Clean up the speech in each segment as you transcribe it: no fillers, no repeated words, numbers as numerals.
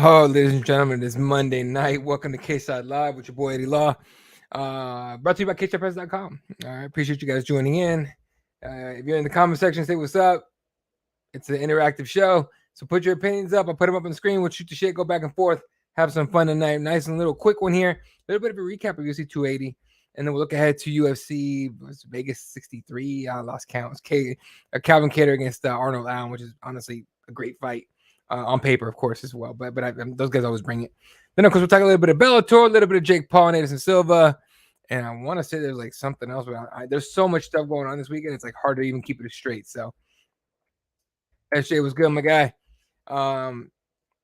Oh, ladies and gentlemen, it is Monday night. Welcome to Cageside Live with your boy Eddie Law. Brought to you by KCHPress.com. All right, appreciate you guys joining in. If you're in the comment section, say what's up. It's an interactive show, so put your opinions up. I'll put them up on the screen. We'll shoot the shit, go back and forth, have some fun tonight. Nice and little quick one here. A little bit of a recap of UFC 280, and then we'll look ahead to UFC Vegas 63. I lost count. It's Calvin Kattar against Arnold Allen, which is honestly a great fight. On paper, of course, as well. But those guys always bring it. Then, of course, we'll talk a little bit of Bellator, a little bit of Jake Paul and Anderson Silva. And I want to say there's like something else, but there's so much stuff going on this weekend. It's like hard to even keep it straight. So, SJ was good, my guy. So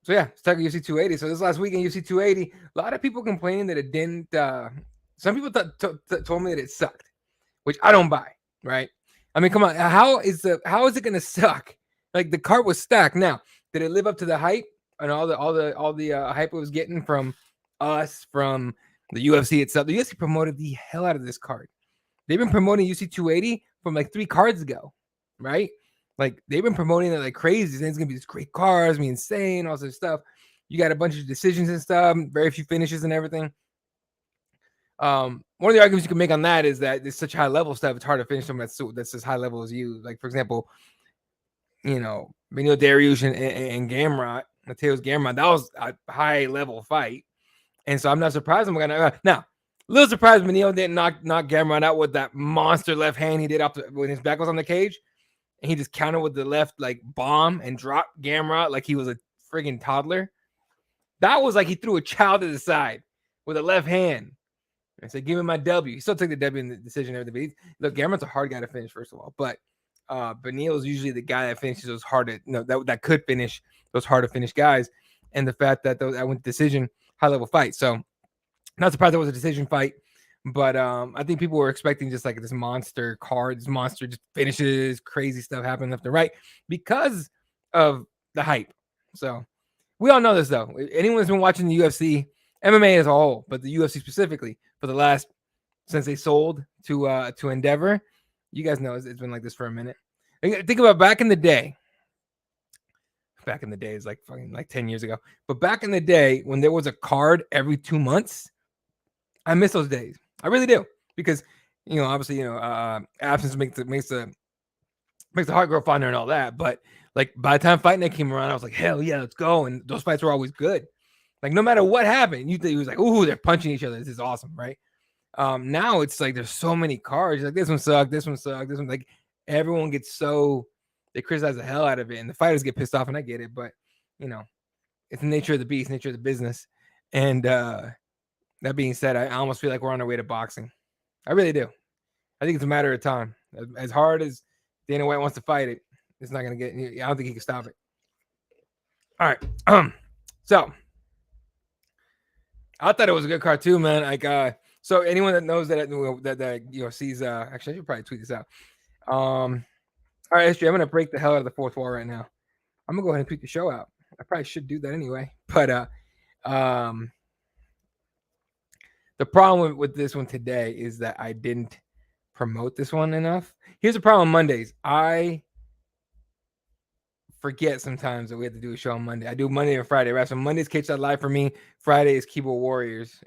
yeah, let's talk UFC 280. So this last weekend, UFC 280, a lot of people complaining that it didn't. Some people told me that it sucked, which I don't buy. Right? I mean, come on, how is it going to suck? Like the card was stacked. Now, did it live up to the hype and all the hype it was getting from us, from the UFC itself? The UFC promoted the hell out of this card. They've been promoting UFC 280 from like 3 cards ago, right? Like they've been promoting it like crazy. It's gonna be this great card, it's gonna be insane, all this stuff. You got a bunch of decisions and stuff, very few finishes and everything. One of the arguments you can make on that is that it's such high level stuff. It's hard to finish something that's as high level as you. Like for example, Benil Dariush and Gamrot, Mateus Gamrot, that was a high level fight. And so I'm not surprised I'm gonna now a little surprised Benil didn't knock Gamrot out with that monster left hand he did when his back was on the cage. And he just countered with the left like bomb and dropped Gamrot like he was a friggin' toddler. That was like he threw a child to the side with a left hand. I said, give me my W. He still took the W in the decision and everything. Look, Gamrot's a hard guy to finish, first of all. But Benil is usually the guy that finishes those hard to, that could finish those hard to finish guys. And the fact that that went decision, high level fight. So not surprised it was a decision fight. But I think people were expecting just like this monster card, this monster just finishes, crazy stuff happening left and right because of the hype. So we all know this though. Anyone who's been watching the UFC, MMA as a whole, but the UFC specifically for the last since they sold to Endeavor, you guys know it's been like this for a minute. Think about back in the day. Back in the day is like fucking like 10 years ago. But back in the day when there was a card every 2 months, I miss those days. I really do, because obviously absence makes the heart grow fonder and all that. But like by the time Fight Night came around, I was like, hell yeah, let's go. And those fights were always good. Like no matter what happened, you think it was like, ooh, they're punching each other. This is awesome, right? Now it's like there's so many cards. Like this one sucked, this one sucked, this one, like everyone gets they criticize the hell out of it, and the fighters get pissed off, and I get it, but it's the nature of the beast, nature of the business. And that being said, I almost feel like we're on our way to boxing. I really do. I think it's a matter of time. As hard as Dana White wants to fight it, it's not going to get. I don't think he can stop it. All right. So I thought it was a good card too, man. Like, so anyone that knows that sees. Actually, I should probably tweet this out. All right, SJ, I'm going to break the hell out of the fourth wall right now. I'm going to go ahead and tweet the show out. I probably should do that anyway, but the The problem with this one today is that I didn't promote this one enough. Here's the problem on Mondays. I forget sometimes that we have to do a show on Monday. I do Monday and Friday, right? So Monday's Cageside Live for me. Friday is Keyboard Warriors.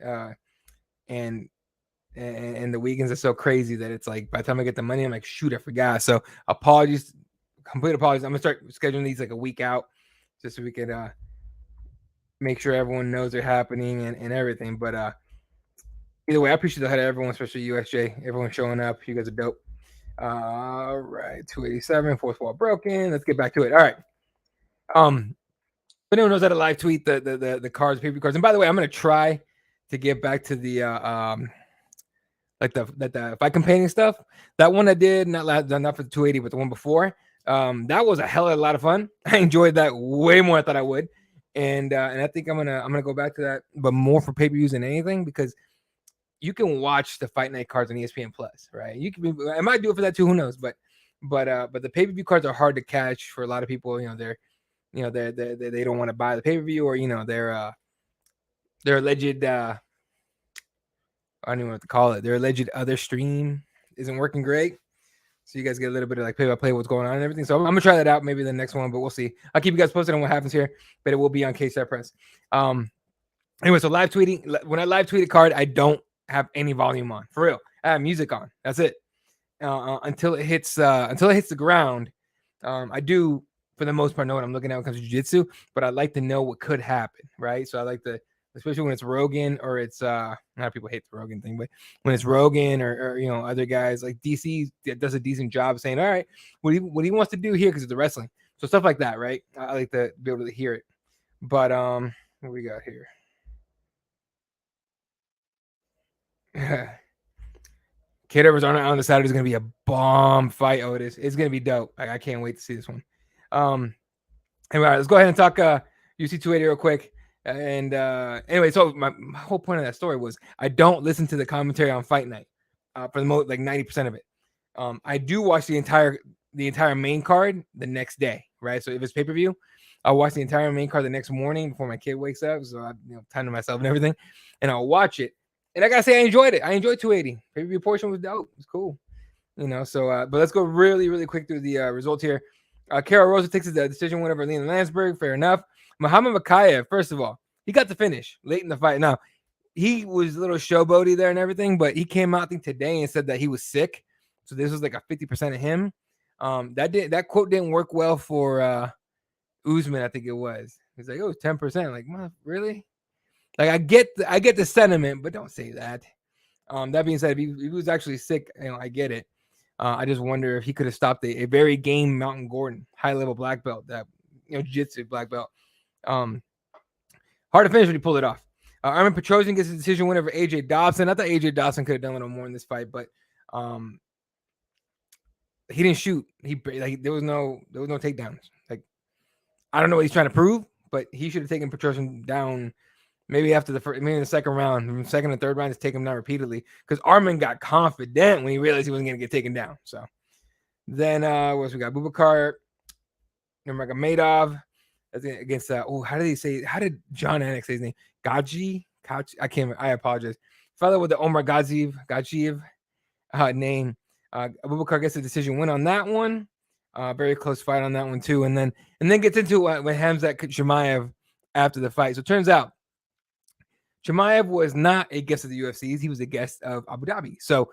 And the weekends are so crazy that it's like by the time I get the money, I'm like, shoot, I forgot. So apologies, complete apologies. I'm gonna start scheduling these like a week out, just so we could make sure everyone knows they're happening and everything. But either way, I appreciate the head of everyone, especially USJ, everyone showing up. You guys are dope. All right, 287, fourth wall broken. Let's get back to it. All right. If anyone knows how to live tweet the cards, pay-per-view cards. And by the way, I'm gonna try to get back to the like the fight campaigning stuff. That one I did not for the 280, but the one before. That was a hell of a lot of fun. I enjoyed that way more than I thought I would. And I think I'm gonna go back to that, but more for pay-per-views than anything, because you can watch the fight night cards on ESPN Plus, right? You can be, I might do it for that too, who knows? But the pay-per-view cards are hard to catch for a lot of people. They don't want to buy the pay-per-view, or they're alleged I don't even know what to call it. Their alleged other stream isn't working great. So you guys get a little bit of like play-by-play what's going on and everything. So I'm gonna try that out maybe the next one, but we'll see. I'll keep you guys posted on what happens here, but it will be on Cageside Press. Anyway, so live tweeting. When I live tweet a card, I don't have any volume on. For real. I have music on. That's it. Until it hits the ground. I do, for the most part, know what I'm looking at when it comes to jiu-jitsu, but I like to know what could happen, right? So I like to, especially when it's Rogan or it's a lot of people hate the Rogan thing, but when it's Rogan or other guys like DC does a decent job saying, all right, what he wants to do here, because it's the wrestling. So stuff like that, right? I like to be able to hear it. But what we got here? Kid Arizona on the Saturday is going to be a bomb fight, Otis. It's going to be dope. I can't wait to see this one. Anyway, let's go ahead and talk UFC 280 real quick. And anyway, so my whole point of that story was I don't listen to the commentary on fight night for the most, like 90% of it. I do watch the entire main card the next day, right? So if it's pay-per-view, I'll watch the entire main card the next morning before my kid wakes up. So I time to myself and everything, and I'll watch it. And I gotta say, I enjoyed it. I enjoyed 280. Pay-per-view portion was dope. It was cool. So but let's go really, really quick through the results here. Carol Rosa takes the decision win over Leland Landsberg. Fair enough. Muhammad Makayev, first of all, he got the finish late in the fight. Now, he was a little showboaty there and everything, but he came out, I think, today and said that he was sick. So this was like a 50% of him. That quote didn't work well for Usman, I think it was. He's like, oh, 10%. Like, really? Like, I get the sentiment, but don't say that. That being said, if he was actually sick, I get it. I just wonder if he could have stopped a very game Mountain Gordon, high-level black belt, that jiu-jitsu black belt. Hard to finish when he pulled it off. Armin Petrosian gets a decision win over AJ Dobson. I thought AJ Dobson could have done a little more in this fight, but he didn't shoot. There was no takedowns. Like, I don't know what he's trying to prove, but he should have taken Petrosian down. Maybe after maybe in the second round, second and third round, just take him down repeatedly, because Armin got confident when he realized he wasn't going to get taken down. So then, what else we got? Bubakar Nurmagomedov against how did John Anik say his name? Gaji? I apologize. Fellow with the Omar Gadziev name. Abubakar gets a decision win on that one. Very close fight on that one too, and then gets into with Hamzat Chimaev after the fight. So it turns out Chimaev was not a guest of the UFC's. He was a guest of Abu Dhabi. So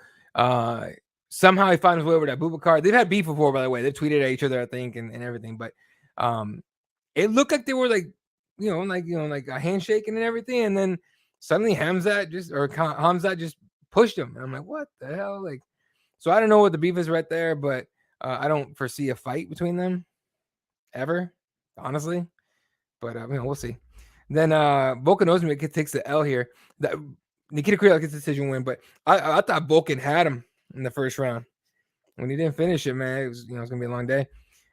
somehow he found his way over to Abubakar. They've had beef before, by the way. They've tweeted at each other, I think, and everything. But it looked like they were like a handshake and everything. And then suddenly Hamzat just pushed him. And I'm like, what the hell? Like, so I don't know what the beef is right there, but I don't foresee a fight between them ever, honestly. But we'll see. Then Volkan Ozdemir takes the L here. Nikita Krylov gets the decision win, but I thought Volkan had him in the first round. When he didn't finish it, man, it was gonna be a long day.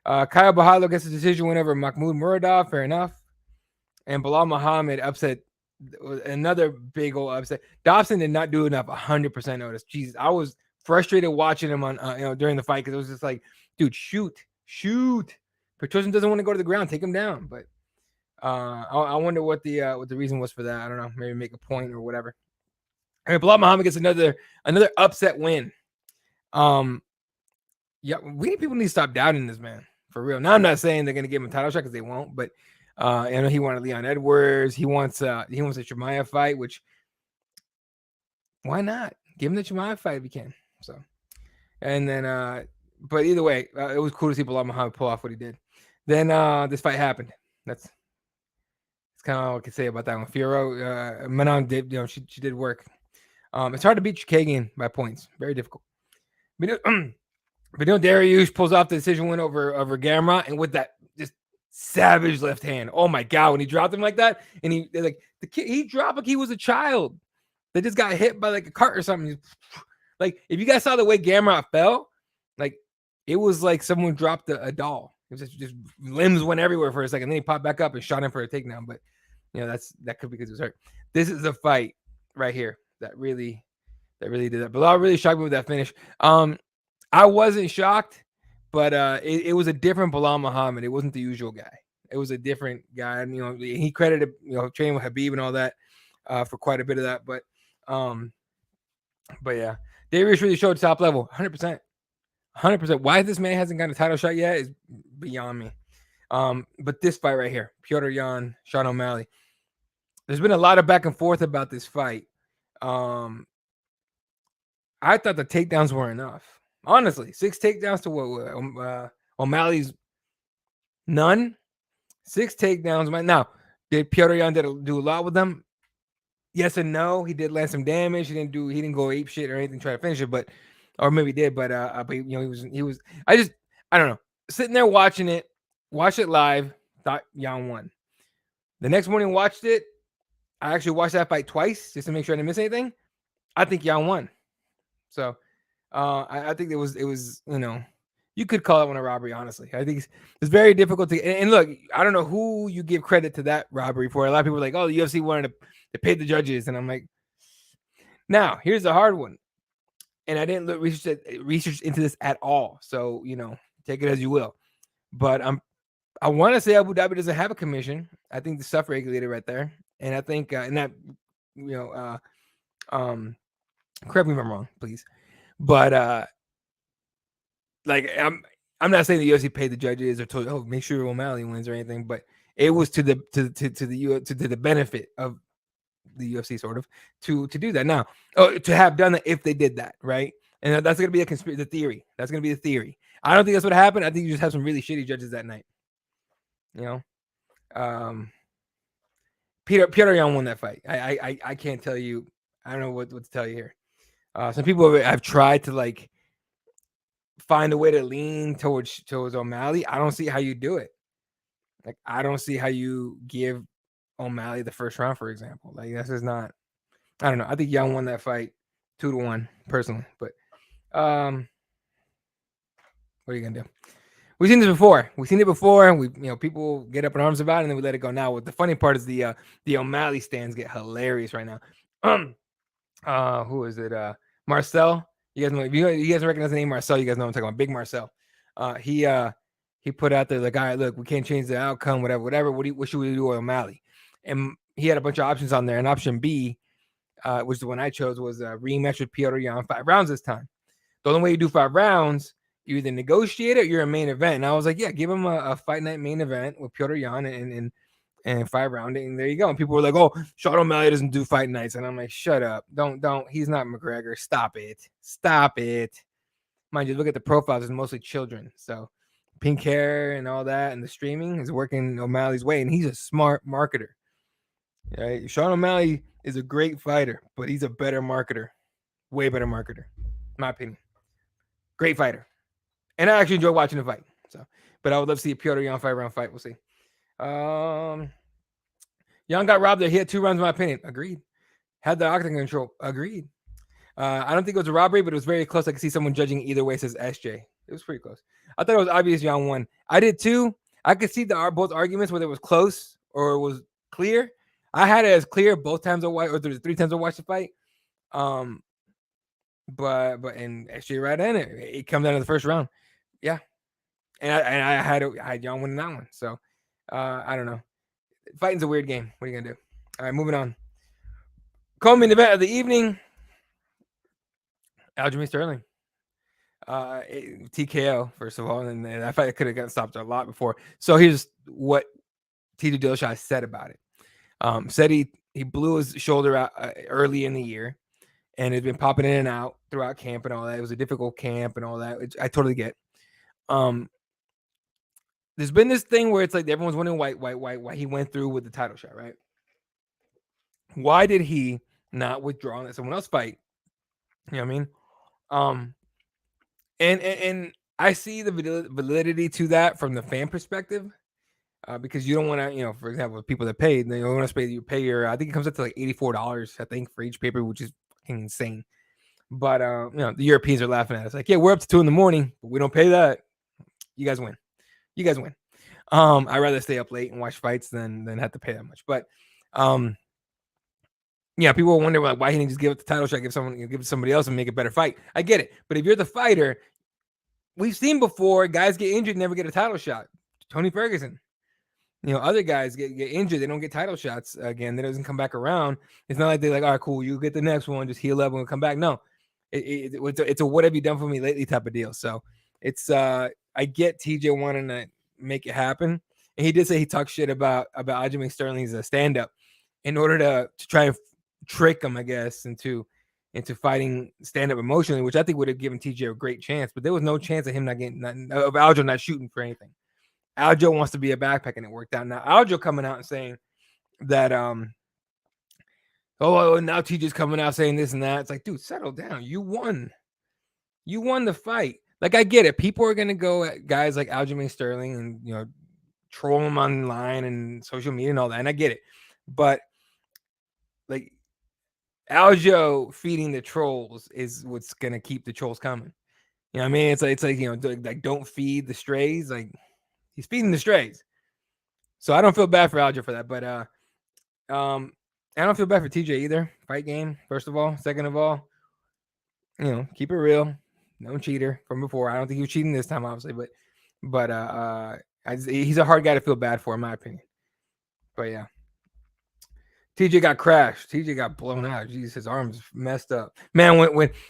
Kyle Bahalo gets a decision win over Mahmoud Muradov. Fair enough. And Bilal Muhammad upset, another big old upset. Dobson did not do enough. 100% notice. Jesus, I was frustrated watching him on during the fight, because it was just like, dude, shoot. Petrosian doesn't want to go to the ground. Take him down. But I wonder what the reason was for that. I don't know. Maybe make a point or whatever. I mean, Bilal Muhammad gets another upset win. Yeah, people need to stop doubting this man for real. Now I'm not saying they're gonna give him a title shot because they won't, but I know he wanted Leon Edwards. He wants a Chimaev fight, which why not? Give him the Chimaev fight if you can. So, and then but either way, it was cool to see Bilal Muhammad pull off what he did. Then this fight happened. That's kind of all I can say about that one. Fiorot, Manon did, she did work. It's hard to beat Chookagian by points. Very difficult. But Dariush pulls off the decision win over Gamrot, and with that just savage left hand. Oh my god, when he dropped him like that, and he dropped like he was a child that just got hit by like a cart or something. Like if you guys saw the way Gamrot fell, like it was like someone dropped a doll. It was just limbs went everywhere for a second. Then he popped back up and shot him for a takedown. But that could be because he was hurt. This is a fight right here that really did that. Bilal really shocked me with that finish. I wasn't shocked, but it was a different Bilal Muhammad. It wasn't the usual guy. It was a different guy. And, he credited training with Habib and all that for quite a bit of that. But yeah, Dariush really showed top level, 100%. 100%. Why this man hasn't gotten a title shot yet is beyond me. But this fight right here, Petr Yan, Sean O'Malley. There's been a lot of back and forth about this fight. I thought the takedowns were enough. Honestly, 6 takedowns to what O'Malley's none. 6 takedowns. Now, did Petr Yan do a lot with them? Yes and no. He did land some damage. He didn't go ape shit or anything try to finish it, or maybe he did, but he was. I don't know. Sitting there watching it live, thought Yan won. The next morning, watched it. I actually watched that fight twice just to make sure I didn't miss anything. I think Yan won. So I think it was you could call it one a robbery. Honestly, I think it's very difficult to. And look, I don't know who you give credit to that robbery for. A lot of people are like, "Oh, the UFC wanted to pay the judges," and I'm like, now here's the hard one. And I didn't research into this at all, so take it as you will. But I want to say Abu Dhabi doesn't have a commission. I think the stuff regulated right there, and I think correct me if I'm wrong, please. But I'm not saying the UFC paid the judges or told make sure O'Malley wins or anything, but it was to the benefit of the UFC sort of to do that. Now, to have done that if they did that, right? And that's going to be the theory. That's going to be the theory. I don't think that's what happened. I think you just have some really shitty judges that night. Petr Yan won that fight. I can't tell you. I don't know what to tell you here. Some people have tried to find a way to lean towards O'Malley. I don't see how you do it. I don't see how you give O'Malley the first round, for example. This is not. I don't know. I think Yan won that fight 2-1 personally, but what are you gonna do? We've seen this before. We people get up in arms about it and then we let it go. Now, what the funny part is the O'Malley stands get hilarious right now. Who is it? Marcel. You guys know if you guys recognize the name Marcel, you guys know what I'm talking about. Big Marcel. He put out there the guy, look, we can't change the outcome, whatever. What should we do with O'Malley? And he had a bunch of options on there. And option B, which is the one I chose, was a rematch with Petr Yan 5 rounds this time. The only way you do 5 rounds, you either negotiate it or you're a main event. And I was like, yeah, give him a fight night main event with Petr Yan and 5 rounding. And there you go. And people were like, oh, Sean O'Malley doesn't do fight nights. And I'm like, shut up. Don't. He's not McGregor. Stop it. Mind you, look at the profiles. It's mostly children. So pink hair and all that and the streaming is working O'Malley's way. And he's a smart marketer. Right? Sean O'Malley is a great fighter, but he's a better marketer. Way better marketer, in my opinion. Great fighter. And I actually enjoy watching the fight. So, but I would love to see a Petr Yan 5-round fight. We'll see. Yan got robbed there. He had 2 rounds, in my opinion. Agreed. Had the octagon control. Agreed. I don't think it was a robbery, but it was very close. I could see someone judging either way, says SJ. It was pretty close. I thought it was obvious Yan won. I did too. I could see both arguments, whether it was close or it was clear. I had it as clear both times I watched, or there was 3 times I watched the fight. But SJ right in it. It comes down to the first round. Yeah. And I had Yan winning that one. So I don't know. Fighting's a weird game. What are you gonna do? All right, moving on. Co-main event of the evening. Aljamain Sterling. TKO, first of all, and I thought it could have gotten stopped a lot before. So here's what TJ Dillashaw said about it. Said he blew his shoulder out early in the year, and it's been popping in and out throughout camp and all that. It was a difficult camp and all that, which I totally get. There's been this thing where it's like everyone's wondering why he went through with the title shot, right? Why did he not withdraw and let someone else fight? You know what I mean? And I see the validity to that from the fan perspective, because you don't want to, for example, people that paid, they don't want to pay your, I think it comes up to like $84, I think, for each paper, which is fucking insane. But the Europeans are laughing at us like, yeah, we're up to 2 a.m, but we don't pay that. You guys win. I'd rather stay up late and watch fights than have to pay that much. But people wonder like why he didn't just give it the title shot, give it to somebody else and make a better fight. I get it, but if you're the fighter, we've seen before guys get injured and never get a title shot. Tony Ferguson, other guys get injured, they don't get title shots again. That doesn't come back around. It's not like they're like, all right, cool, you get the next one, just heal up and come back. No, it's a what have you done for me lately type of deal. So it's I get TJ wanting to make it happen, and he did say he talked shit about Aljamain Sterling's stand-up in order to try and trick him, I guess, into fighting stand-up emotionally, which I think would have given TJ a great chance. But there was no chance of him of Aljo not shooting for anything. Aljo wants to be a backpack, and it worked out. Now Aljo coming out and saying that now TJ's coming out saying this and that. It's like, dude, settle down. You won the fight. Like, I get it. People are gonna go at guys like Aljamain Sterling and troll him online and social media and all that, and I get it. But like, Aljo feeding the trolls is what's gonna keep the trolls coming. You know what I mean? It's like don't feed the strays. Like, he's feeding the strays. So I don't feel bad for Aljo for that, but I don't feel bad for TJ either. Fight game, first of all. Second of all, keep it real. No cheater from before. I don't think he was cheating this time, obviously, but he's a hard guy to feel bad for, in my opinion. But yeah. TJ got crashed. TJ got blown out. Jesus, his arm's messed up. Man,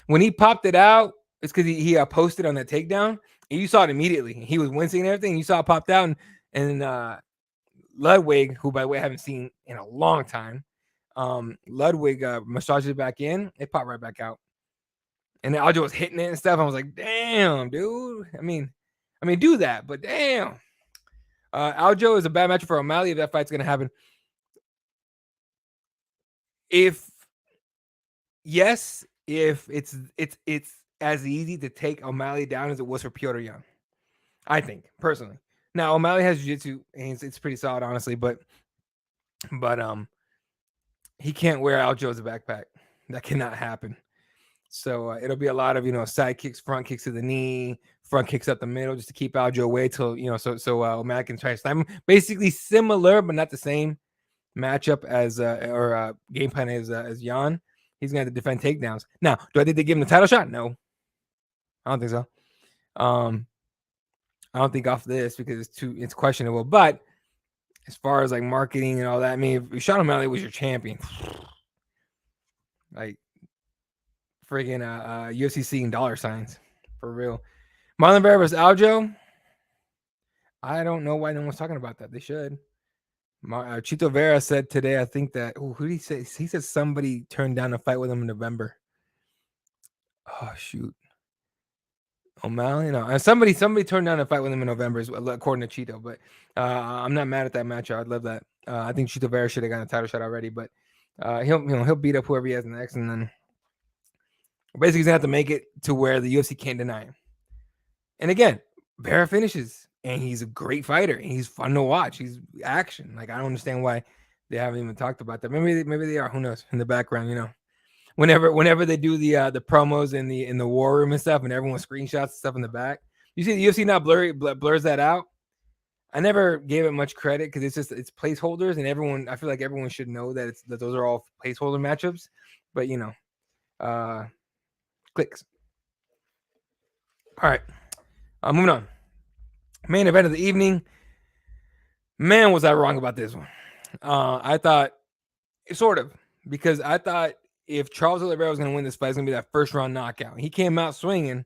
when he popped it out, it's because he posted on that takedown, and you saw it immediately. He was wincing and everything. And you saw it popped out, and Ludwig, who by the way I haven't seen in a long time, Ludwig massages it back in. It popped right back out, and then Aljo was hitting it and stuff. I was like, damn, dude. I mean, do that, but damn. Aljo is a bad match for O'Malley if that fight's gonna happen. If it's as easy to take O'Malley down as it was for Petr Yan, I think, personally. Now O'Malley has jiu-jitsu and it's pretty solid, honestly, but he can't wear Aljo as a backpack. That cannot happen. So it'll be a lot of side kicks, front kicks to the knee, front kicks up the middle, just to keep Aljo away till so O'Malley can try to slam him. Basically similar, but not the same matchup as or game plan as Yan. He's gonna have to defend takedowns. Now, do I think they give him the title shot? No, I don't think so. I don't think off this because it's questionable. But as far as like marketing and all that, I mean, if Sean O'Malley was your champion, like friggin' UFC seeing dollar signs for real. Marlon Vera versus Aljo. I don't know why no one's talking about that. They should. Chito Vera said today, I think that, who did he say? He said somebody turned down a fight with him in November. Oh, shoot. O'Malley? No. Somebody turned down a fight with him in November, according to Chito. But I'm not mad at that match. I'd love that. I think Chito Vera should have gotten a title shot already. But he'll beat up whoever he has next. And then basically he's going to have to make it to where the UFC can't deny him. And again, Vera finishes. And he's a great fighter. And he's fun to watch. He's action. Like, I don't understand why they haven't even talked about that. Maybe they are. Who knows? In the background, Whenever they do the promos in the war room and stuff, and everyone screenshots stuff in the back, you see the UFC now blurs that out. I never gave it much credit because it's placeholders, and I feel like everyone should know that those are all placeholder matchups. But clicks. All right, moving on. Main event of the evening. Man, was I wrong about this one. I thought, sort of, because I thought if Charles Oliveira was going to win this fight, it's going to be that first round knockout. He came out swinging,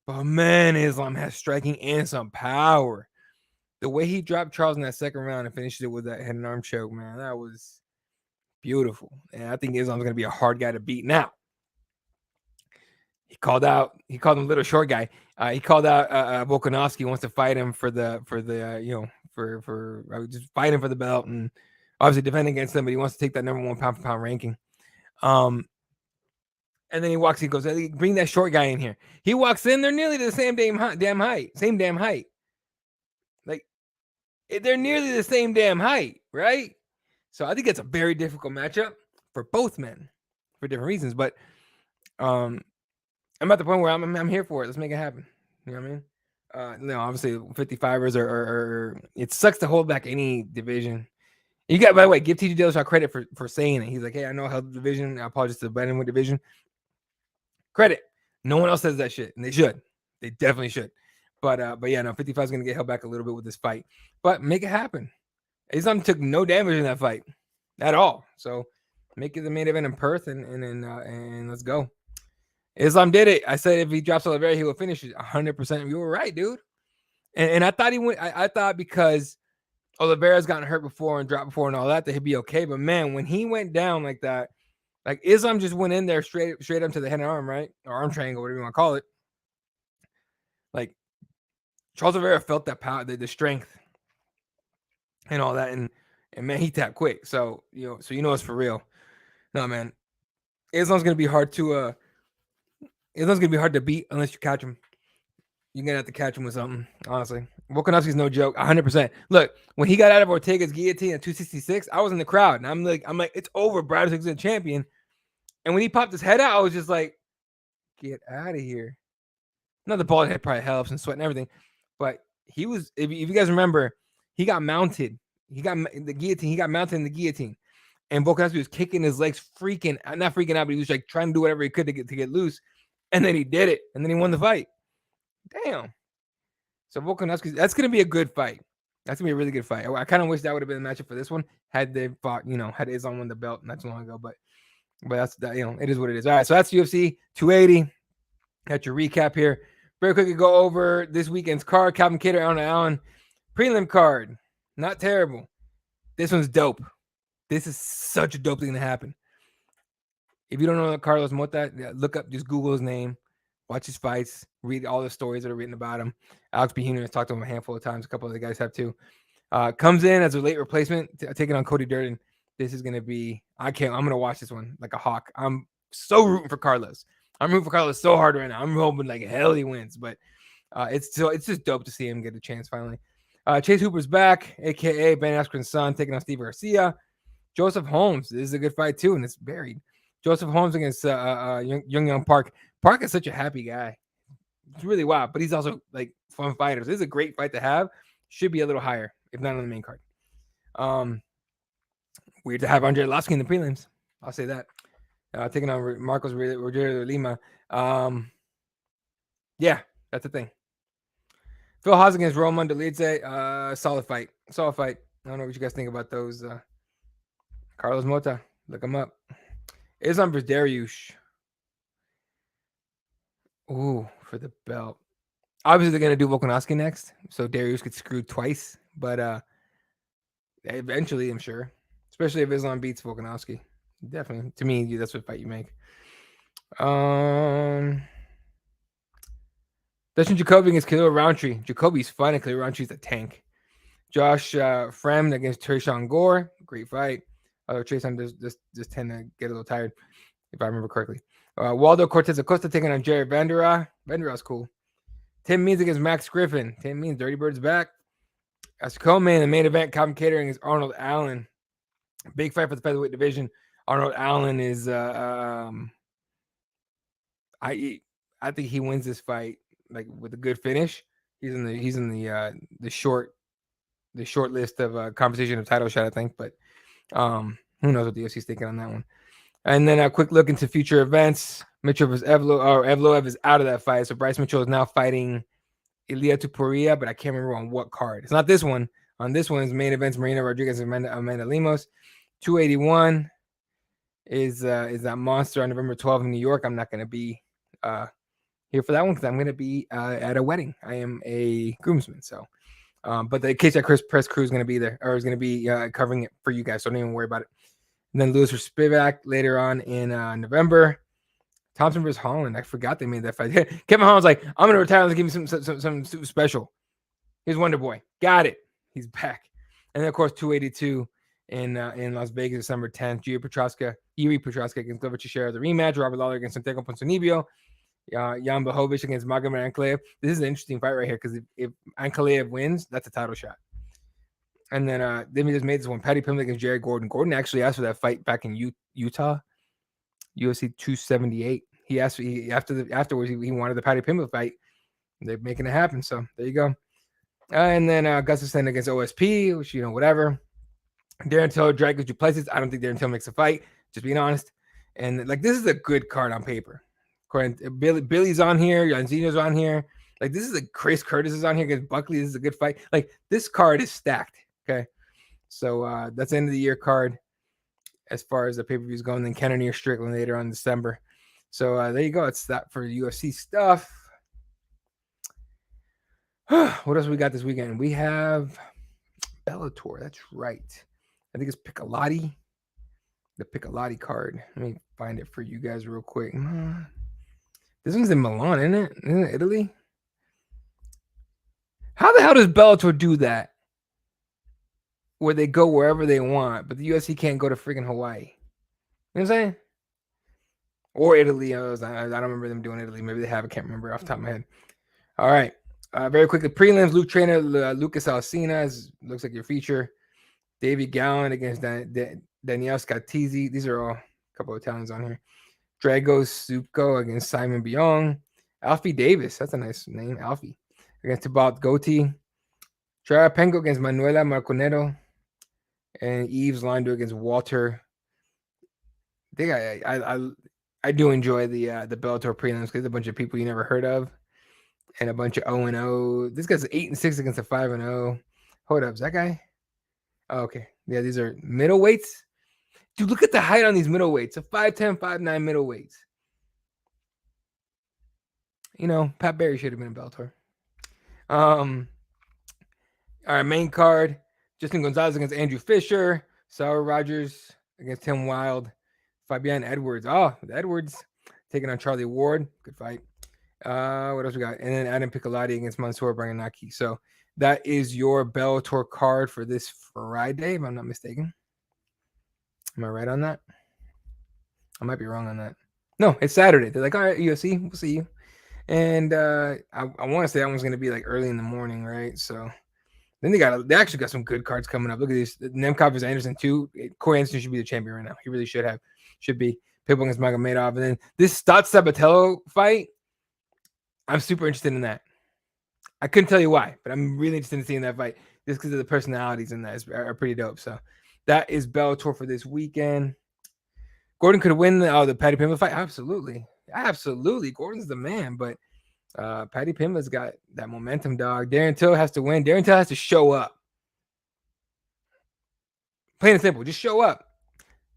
but man, Islam has striking and some power. The way he dropped Charles in that second round and finished it with that head and arm choke, man, that was beautiful. And I think Islam's going to be a hard guy to beat. Now, he called him little short guy. He called out Volkanovski, wants to fight him for just fight him for the belt and obviously defend against him, but he wants to take that number 1 pound for pound ranking. And then he goes, bring that short guy in here. He walks in, they're nearly the same damn height. Like, they're nearly the same damn height, right? So I think it's a very difficult matchup for both men for different reasons. But I'm at the point where I'm here for it. Let's make it happen. You know what I mean? Obviously 55ers are it sucks to hold back any division. You got, by the way, give TG Dillashaw credit for saying it. He's like, hey, I know I held the division. I apologize to the bantamweight division. Credit. No one else says that shit, and they should. They definitely should. But yeah, no, 55 is gonna get held back a little bit with this fight. But make it happen. Islam took no damage in that fight at all. So make it the main event in Perth and let's go. Islam did it. I said if he drops Oliveira, he will finish it 100%. You were right, dude. And I thought he went. I thought because Oliveira's gotten hurt before and dropped before and all that he'd be okay. But man, when he went down like that, like Islam just went in there straight up to the head and arm, right? Or arm triangle, whatever you want to call it. Like Charles Oliveira felt that power, the strength, and all that, and man, he tapped quick. So it's for real. No, man, Islam's gonna be hard to beat unless you catch him. You're gonna have to catch him with something, honestly. Volkanovski's no joke, 100%. Look, when he got out of Ortega's guillotine at 266, I was in the crowd, and I'm like, it's over. Brad is a champion. And when he popped his head out, I was just like, get out of here. Now the bald head probably helps and sweat and everything, but he was. If you guys remember, he got mounted. He got the guillotine. He got mounted in the guillotine, and Volkanovski was kicking his legs, not freaking out, but he was like trying to do whatever he could to get loose, and then he did it, and then he won the fight. Damn. So Volkanovski, that's going to be a good fight. That's going to be a really good fight. I kind of wish that would have been the matchup for this one had they fought, had Islam won the belt not too long ago. But that's that. It is what it is. All right, so that's UFC 280. Got your recap here. Very quickly go over this weekend's card. Calvin Kattar, Allen prelim card. Not terrible. This one's dope. This is such a dope thing to happen. If you don't know Carlos Mota, look up, just Google his name. Watch his fights, read all the stories that are written about him. Alex B. Heenan has talked to him a handful of times. A couple of the guys have too. Comes in as a late replacement, taking on Cody Durden. This is going to be, I'm going to watch this one like a hawk. I'm so rooting for Carlos. I'm rooting for Carlos so hard right now. I'm hoping like hell he wins, but it's just dope to see him get a chance finally. Chase Hooper's back, a.k.a. Ben Askren's son, taking on Steve Garcia. Joseph Holmes. This is a good fight too, and it's buried. Joseph Holmes against Young Park. Park is such a happy guy. It's really wild, but he's also like fun fighter. This is a great fight to have. Should be a little higher, if not on the main card. Weird to have Andre Arlovski in the prelims. I'll say that. Taking on Marcos Rogerio Lima. Yeah, that's the thing. Phil Haas against Roman Dolidze. Solid fight. I don't know what you guys think about those. Carlos Mota. Look him up. Islam versus Dariush. Ooh, for the belt. Obviously, they're going to do Volkanovski next, so Dariush gets screwed twice. But eventually, I'm sure. Especially if Islam beats Volkanovski. Definitely. To me, that's what fight you make. Dustin Jacoby against Khalil Roundtree. Jacoby's fun and Khalil Roundtree's a tank. Josh Fremd against Tresean Gore. Great fight. Although Tresean just tend to get a little tired, if I remember correctly. Waldo Cortez Acosta taking on Jared Vanderaa. Vandera's cool. Tim Means against Max Griffin. Tim Means, Dirty Bird's back. As co-main, the main event, Calvin Kattar against Arnold Allen. Big fight for the featherweight division. Arnold Allen is I think he wins this fight like with a good finish. He's in the short list of conversation of title shot, I think, but who knows what the UFC's thinking on that one. And then a quick look into future events. Mitchell versus Evloev is out of that fight. So Bryce Mitchell is now fighting Ilia Tupuria, but I can't remember on what card. It's not this one. On this one's main events, Marina Rodriguez and Amanda Lemos. 281. is that monster on November 12th in New York. I'm not going to be here for that one because I'm going to be at a wedding. I am a groomsman, so. But the case that Chris press crew is going to be there, or is going to be covering it for you guys, so don't even worry about it. And then Lewis for Spivak later on in November. Thompson versus Holland. I forgot they made that fight. Kevin Holland's like, I'm going to retire. Let's give me some super special. Here's Wonder Boy. Got it. He's back. And then, of course, 282 in Las Vegas, December 10th. Yuri Petroska against Glover Teixeira, the rematch. Robert Lawler against Santiago Ponzinibbio. Jan Blachowicz against Magomed Ankalaev. This is an interesting fight right here because if Ankalaev wins, that's a title shot. And then we just made this one. Paddy Pimblett against Jerry Gordon. Gordon actually asked for that fight back in Utah, UFC 278. He asked afterwards he wanted the Paddy Pimblett fight. They're making it happen. So there you go. And then Gustafsson against OSP, which whatever. Darren Till, Dracus Duplessis. I don't think Darren Till makes a fight. Just being honest. And like this is a good card on paper. Billy's on here. Janzino's on here. Like this is a Chris Curtis is on here against Buckley. This is a good fight. Like this card is stacked. Okay, so that's the end of the year card as far as the pay-per-views go. And then Cannonier Strickland later on in December. So there you go. It's that for UFC stuff. What else we got this weekend? We have Bellator. That's right. I think it's Piccolotti. The Piccolotti card. Let me find it for you guys real quick. This one's in Milan, isn't it? Isn't it Italy? How the hell does Bellator do that? Where they go wherever they want, but the UFC can't go to freaking Hawaii. You know what I'm saying? Or Italy. I don't remember them doing Italy. Maybe they have. I can't remember off the top of my head. All right. Very quickly, prelims. Luke Trainer, Lucas Alcina looks like your feature. Davey Gallen against Danielle Scatizzi. These are all a couple of Italians on here. Drago Supko against Simon Biong. Alfie Davis. That's a nice name. Alfie. Against Tabat Goti. Charapenko against Manuela Marconero. And Yves Lando against Walter. I think I do enjoy the Bellator prelims because there's a bunch of people you never heard of. And a bunch of 0-0. This guy's 8-6 against a 5-0. Hold up, is that guy? Oh, okay. Yeah, these are middleweights. Dude, look at the height on these middleweights. A 5'10", 5'9" middleweights. Pat Barry should have been in Bellator. All right, main card. Justin Gonzalez against Andrew Fisher. Sarah Rogers against Tim Wild. Fabian Edwards. Oh, Edwards taking on Charlie Ward. Good fight. What else we got? And then Adam Piccolotti against Mansour Branganaki. So that is your Bellator card for this Friday, if I'm not mistaken. Am I right on that? I might be wrong on that. No, it's Saturday. They're like, all right, UFC, we'll see you. And I want to say that one's going to be like early in the morning, right? So then they actually got some good cards coming up. Look at these. Nemkov versus Anderson too. Corey Anderson should be the champion right now. He really should be. Pitbull against Magomedov. And then this Stott Sabatello fight, I'm super interested in that. I couldn't tell you why, but I'm really interested in seeing that fight just because of the personalities in that are pretty dope. So that is Bellator for this weekend. Gordon could win the Paddy Pimblett fight. Absolutely. Gordon's the man, but Paddy Pimblett's got that momentum, dog. Darren Till has to win. Darren Till has to show up. Plain and simple. Just show up.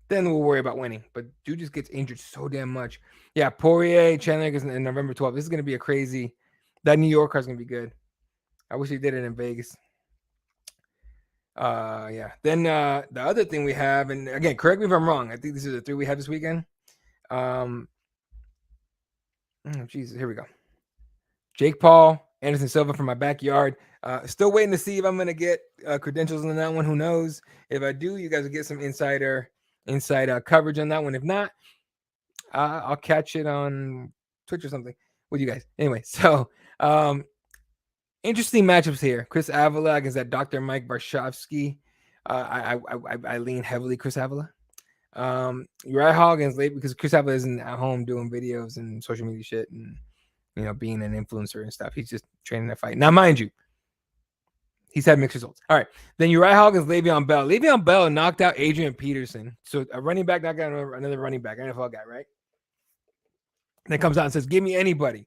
Then we'll worry about winning. But dude just gets injured so damn much. Yeah, Poirier, Chandler is in November 12th. This is going to be a crazy. That New York card's going to be good. I wish he did it in Vegas. Yeah. Then the other thing we have, and again, correct me if I'm wrong. I think this is the 3 we have this weekend. Jesus, here we go. Jake Paul, Anderson Silva from my backyard. Still waiting to see if I'm going to get credentials on that one. Who knows? If I do, you guys will get some inside coverage on that one. If not, I'll catch it on Twitch or something with you guys. Anyway, so interesting matchups here. Chris Avila against that Dr. Mike Varshavsky. I lean heavily Chris Avila. Uriah Hall against Late because Chris Avila isn't at home doing videos and social media shit and being an influencer and stuff. He's just training to fight. Now, mind you, he's had mixed results. All right. Then Uriah Hall against Le'Veon Bell. Le'Veon Bell knocked out Adrian Peterson. So a running back knocked out another running back, NFL guy, right? And then comes out and says, give me anybody.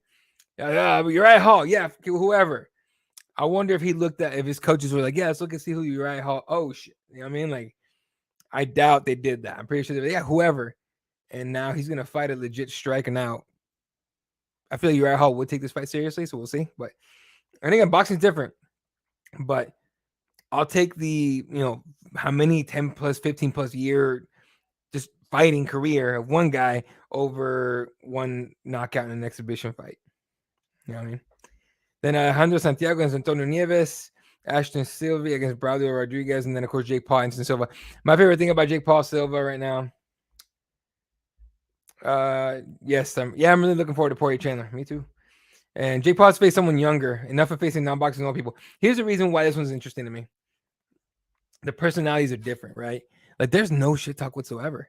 Uriah Hall. Yeah, whoever. I wonder if he looked at, if his coaches were like, yeah, let's look and see who Uriah Hall. Oh, shit. You know what I mean? Like, I doubt they did that. I'm pretty sure they were, yeah, whoever. and now he's gonna fight a legit striker. Now, I feel Uriah Hall would take this fight seriously, so we'll see. But I think boxing's different. But I'll take the how many 10 plus 15 plus year just fighting career of one guy over one knockout in an exhibition fight. You know what I mean? Then Alejandro Santiago against Antonio Nieves, Ashton Silva against Braulio Rodriguez, and then of course Jake Paul against Silva. My favorite thing about Jake Paul Silva right now. Yes, I'm really looking forward to Poirier Chandler. Me too. And Jake Paul's faced someone younger, enough of facing non-boxing old people. Here's the reason why this one's interesting to me. The personalities are different, right? Like there's no shit talk whatsoever.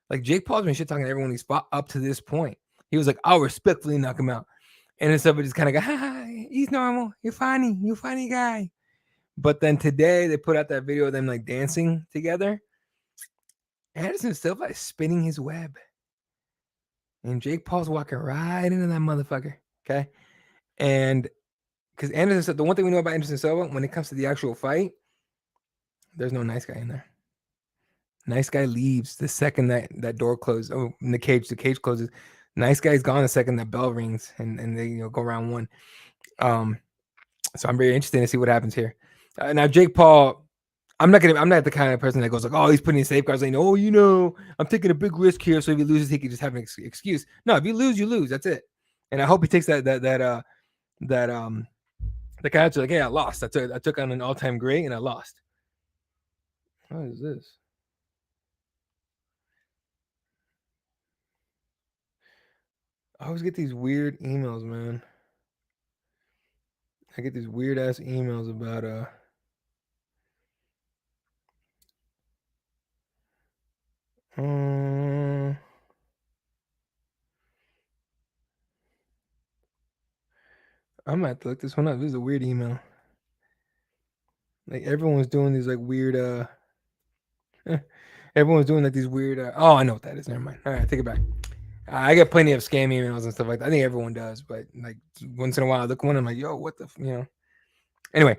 Like Jake Paul's been shit talking to everyone he's fought up to this point. He was like, I'll respectfully knock him out. And then somebody just kind of go, ha, he's normal. You're funny guy. But then today they put out that video of them like dancing together. Anderson Silva is spinning his web. And Jake Paul's walking right into that motherfucker. Okay. And because Anderson Silva, the one thing we know about Anderson Silva, when it comes to the actual fight, there's no nice guy in there. Nice guy leaves the second that door closes. Oh, in the cage closes. Nice guy's gone the second that bell rings and they go round one. So I'm very interested to see what happens here. Now Jake Paul, I'm not the kind of person that goes like, oh, he's putting in safeguards, like, oh, I'm taking a big risk here, so if he loses, he can just have an excuse. No, if you lose, you lose. That's it. And I hope he takes the guy like, hey, I lost. I took on an all-time great and I lost. What is this? I always get these weird emails, man. I get these weird ass emails about I'm gonna have to look this one up. This is a weird email. Like everyone's doing these like weird everyone's doing like these weird oh, I know what that is. Never mind. All right, take it back. I get plenty of scam emails and stuff like that. I think everyone does, but like once in a while I look one, I'm like, yo, what the Anyway,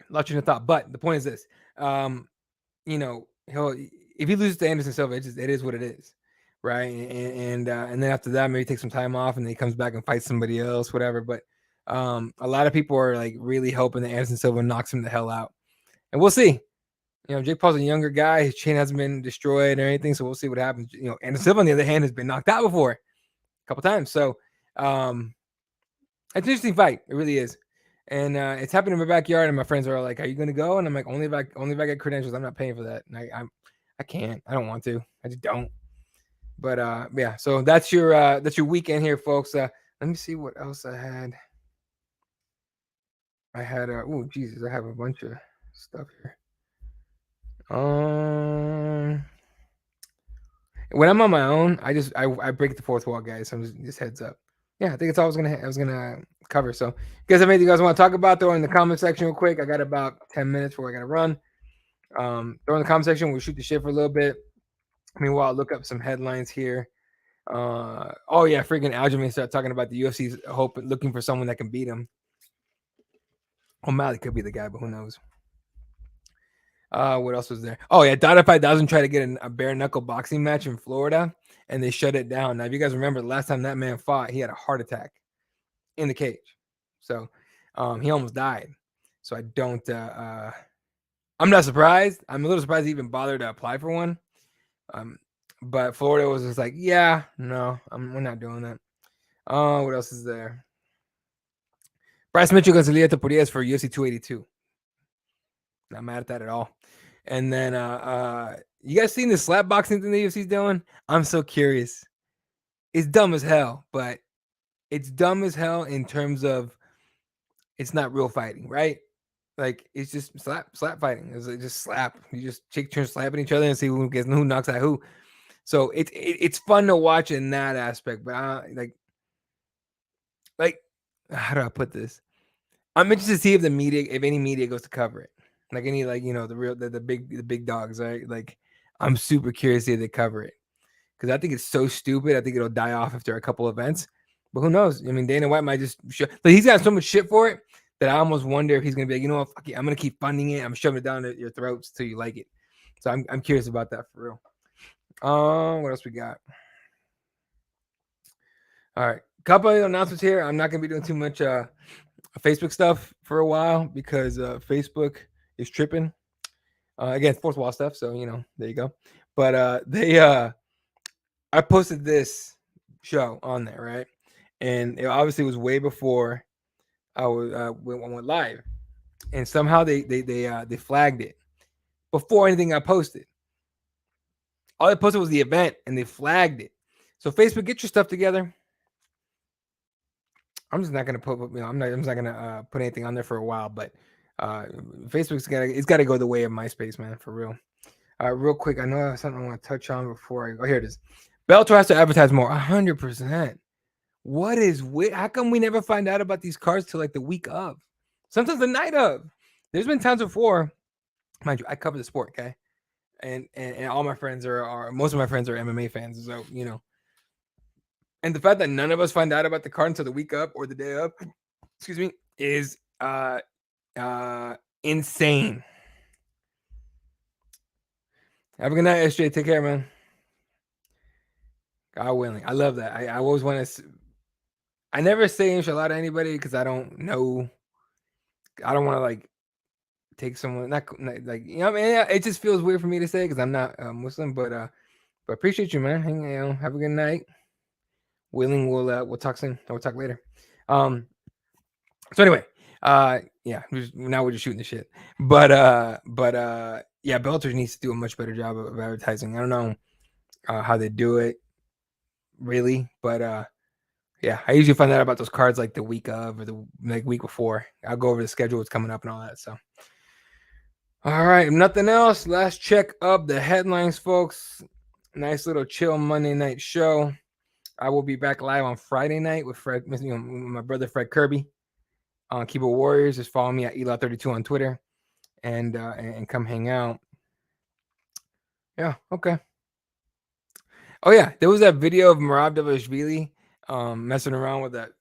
lost your thought. But the point is this. If he loses to Anderson Silva, it is what it is. Right. And then after that, maybe take some time off and then he comes back and fights somebody else, whatever. But a lot of people are like really hoping that Anderson Silva knocks him the hell out. And we'll see. Jake Paul's a younger guy. His chin hasn't been destroyed or anything. So we'll see what happens. Anderson Silva, on the other hand, has been knocked out before a couple times. So it's an interesting fight. It really is. And it's happening in my backyard. And my friends are like, are you going to go? And I'm like, only if I get credentials. I'm not paying for that. And I can't. I don't want to. I just don't. But yeah, so that's your weekend here, folks. Let me see what else I had. Oh Jesus, I have a bunch of stuff here. When I'm on my own, I break the fourth wall, guys. So I'm just heads up. Yeah, I think it's all I was gonna cover. So, you guys have anything you guys want to talk about? Throw in the comment section real quick. I got about 10 minutes before I gotta run. Throw in the comment section. We'll shoot the shit for a little bit. Meanwhile, I'll look up some headlines here. Oh yeah, freaking Aljamain start talking about the UFC's looking for someone that can beat him. O'Malley could be the guy, but who knows? What else was there? Oh yeah, Dada 5000 tried to get a bare knuckle boxing match in Florida, and they shut it down. Now, if you guys remember, the last time that man fought, he had a heart attack in the cage, so he almost died. So I don't. I'm not surprised. I'm a little surprised he even bothered to apply for one. But Florida was just like, yeah, no, we're not doing that. What else is there? Bryce Mitchell against Elieta Porias for UFC 282. Not mad at that at all. And then you guys seen the slap boxing thing the UFC's doing? I'm so curious. It's dumb as hell, but it's dumb as hell in terms of it's not real fighting, right? Like it's just slap fighting. It's like just slap. You just take turns slapping each other and see who knocks out who. So it's fun to watch in that aspect, but like how do I put this? I'm interested to see if any media goes to cover it, like any the big dogs, right? Like I'm super curious if they cover it because I think it's so stupid. I think it'll die off after a couple events, but who knows? I mean, Dana White might just he's got so much shit for it that I almost wonder if he's gonna be like, you know what, fuck it, I'm gonna keep funding it. I'm shoving it down your throats till you like it. So I'm curious about that for real. What else we got? All right, couple of announcements here. I'm not gonna be doing too much Facebook stuff for a while because Facebook is tripping. Again, fourth wall stuff. So there you go. But I posted this show on there, right? And it obviously was way before I went live, and somehow they flagged it before anything got posted. All I posted was the event, and they flagged it. So Facebook, get your stuff together. I'm just not gonna put, I'm just not gonna put anything on there for a while. But Facebook's got to go the way of MySpace, man, for real. Real quick, I know I have something I want to touch on before I go. Here it is. Bellator has to advertise more. 100%. What is how come we never find out about these cards till like the week of? Sometimes the night of. There's been times before, mind you, I cover the sport, okay? And all my friends are most of my friends are MMA fans, so and the fact that none of us find out about the card until the week up or the day up, excuse me, is insane. Have a good night, SJ. Take care, man. God willing. I love that. I always want to. I never say inshallah to anybody because I don't know. I don't want to like take someone not like I mean, it just feels weird for me to say because I'm not Muslim, but appreciate you, man. Have a good night. Willing, we'll talk soon. We'll talk later. So anyway, yeah, now we're just shooting the shit. But yeah, Bellator needs to do a much better job of advertising. I don't know how they do it really, but yeah, I usually find out about those cards like the week of or the week before. I'll go over the schedule, what's coming up and all that. So all right, nothing else. Last check of the headlines, folks. Nice little chill Monday night show. I will be back live on Friday night with Fred, my brother Fred Kirby on Keyboard Warriors. Just follow me at Eli32 on Twitter and come hang out. Yeah, okay. Oh yeah, there was that video of Merab Dvalishvili messing around with that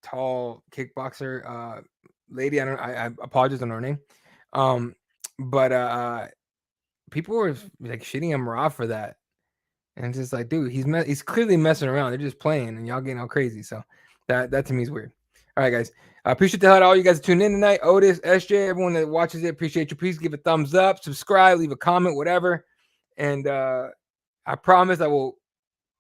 tall kickboxer lady. I apologize on her name. But people were like shitting on Merab for that. And it's just like, dude, he's clearly messing around. They're just playing, and y'all getting all crazy. So that to me is weird. All right, guys. I appreciate the hell out of all you guys tuning in tonight. Otis, SJ, everyone that watches it, appreciate you. Please give a thumbs up, subscribe, leave a comment, whatever. And I promise I will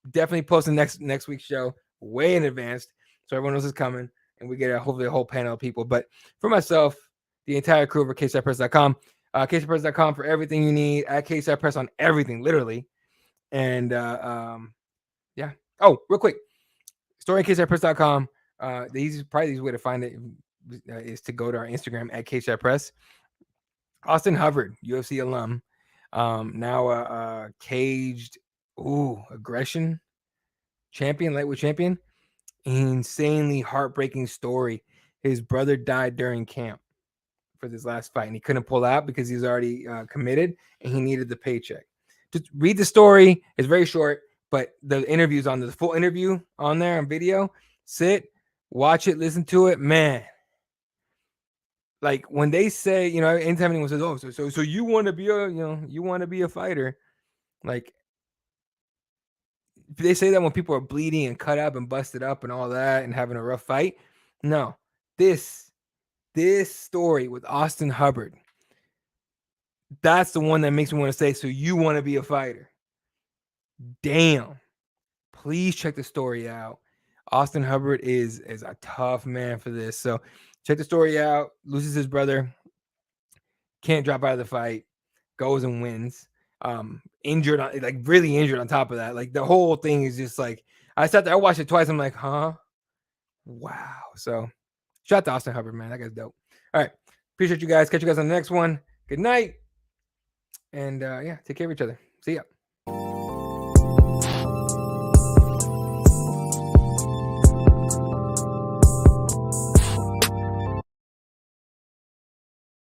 definitely post the next week's show way in advance, so everyone knows it's coming, and we get hopefully a whole panel of people. But for myself, the entire crew over at CageSidePress.com, CageSidePress.com for everything you need. At CageSidePress on everything, literally. And yeah. Oh, real quick, story@CageSidePress.com. Probably the easiest way to find it is to go to our Instagram at CageSidePress. Austin Hubbard, UFC alum, now caged aggression champion, lightweight champion. Insanely heartbreaking story. His brother died during camp for this last fight, and he couldn't pull out because he's already committed, and he needed the paycheck. Just read the story. It's very short, but the interview's on the full interview on there on video. Sit, watch it, listen to it, man. Like when they say, anytime anyone says, "Oh, so you want to be you want to be a fighter," like they say that when people are bleeding and cut up and busted up and all that and having a rough fight. No, this story with Austin Hubbard, that's the one that makes me want to say, so you want to be a fighter. Damn. Please check the story out. Austin Hubbard is a tough man for this. So check the story out. Loses his brother. Can't drop out of the fight. Goes and wins. Injured, really injured on top of that. Like the whole thing is just like, I sat there, I watched it twice. I'm like, huh? Wow. So shout out to Austin Hubbard, man. That guy's dope. All right. Appreciate you guys. Catch you guys on the next one. Good night. And yeah, take care of each other. See ya.